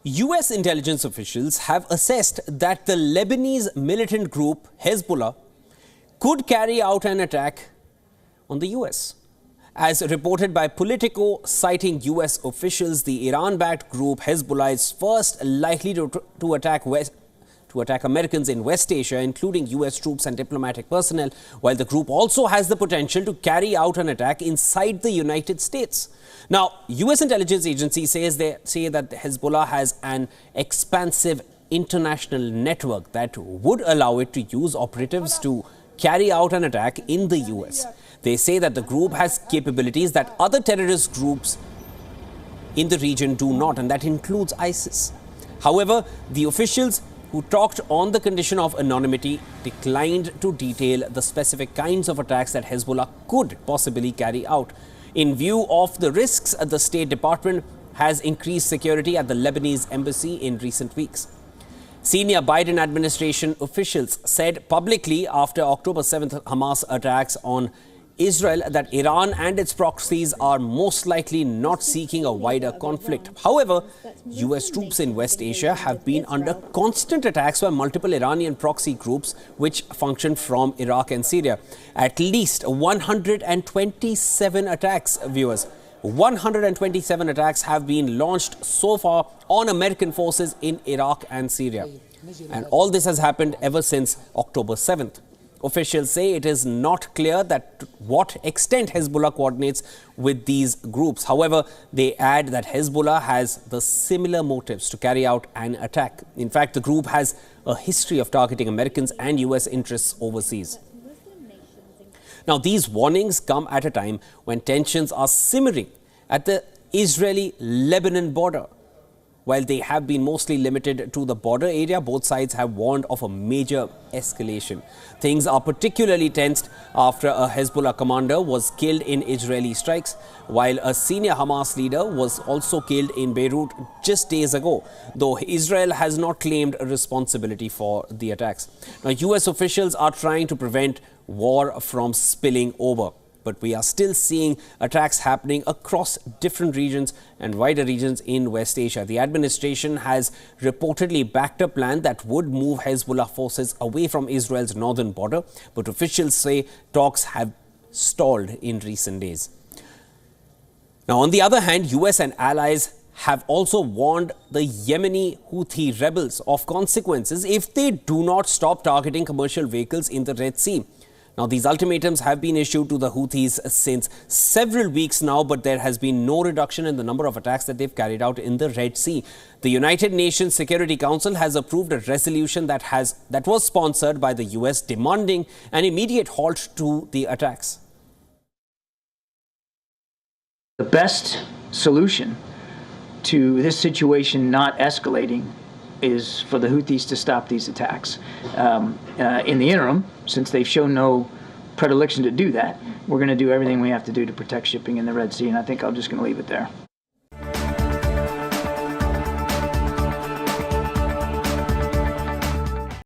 US intelligence officials have assessed that the Lebanese militant group Hezbollah could carry out an attack on the US. As reported by Politico, citing US officials, the Iran-backed group Hezbollah is first likely to attack Americans in West Asia, including US troops and diplomatic personnel, while the group also has the potential to carry out an attack inside the United States. Now, US intelligence agencies say that Hezbollah has an expansive international network that would allow it to use operatives to carry out an attack in the US. They say that the group has capabilities that other terrorist groups in the region do not, and that includes ISIS. However, the officials who talked on the condition of anonymity declined to detail the specific kinds of attacks that Hezbollah could possibly carry out. In view of the risks, the State Department has increased security at the Lebanese embassy in recent weeks. Senior Biden administration officials said publicly after October 7th Hamas attacks on Israel that Iran and its proxies are most likely not seeking a wider conflict. However, US troops in West Asia have been under constant attacks by multiple Iranian proxy groups which function from Iraq and Syria. At least 127 attacks, viewers. 127 attacks have been launched so far on American forces in Iraq and Syria. And all this has happened ever since October 7th. Officials say it is not clear to what extent Hezbollah coordinates with these groups. However, they add that Hezbollah has the similar motives to carry out an attack. In fact, the group has a history of targeting Americans and US interests overseas. Now, these warnings come at a time when tensions are simmering at the Israeli-Lebanon border. While they have been mostly limited to the border area, both sides have warned of a major escalation. Things are particularly tensed after a Hezbollah commander was killed in Israeli strikes, while a senior Hamas leader was also killed in Beirut just days ago, though Israel has not claimed responsibility for the attacks. Now, US officials are trying to prevent war from spilling over. But we are still seeing attacks happening across different regions and wider regions in West Asia. The administration has reportedly backed a plan that would move Hezbollah forces away from Israel's northern border. But officials say talks have stalled in recent days. Now, on the other hand, US and allies have also warned the Yemeni Houthi rebels of consequences if they do not stop targeting commercial vehicles in the Red Sea. Now, these ultimatums have been issued to the Houthis since several weeks now, but there has been no reduction in the number of attacks that they've carried out in the Red Sea. The United Nations Security Council has approved a resolution that was sponsored by the US, demanding an immediate halt to the attacks. The best solution to this situation not escalating is for the Houthis to stop these attacks. In the interim, since they've shown no predilection to do that, we're going to do everything we have to do to protect shipping in the Red Sea, and I think I'm just going to leave it there.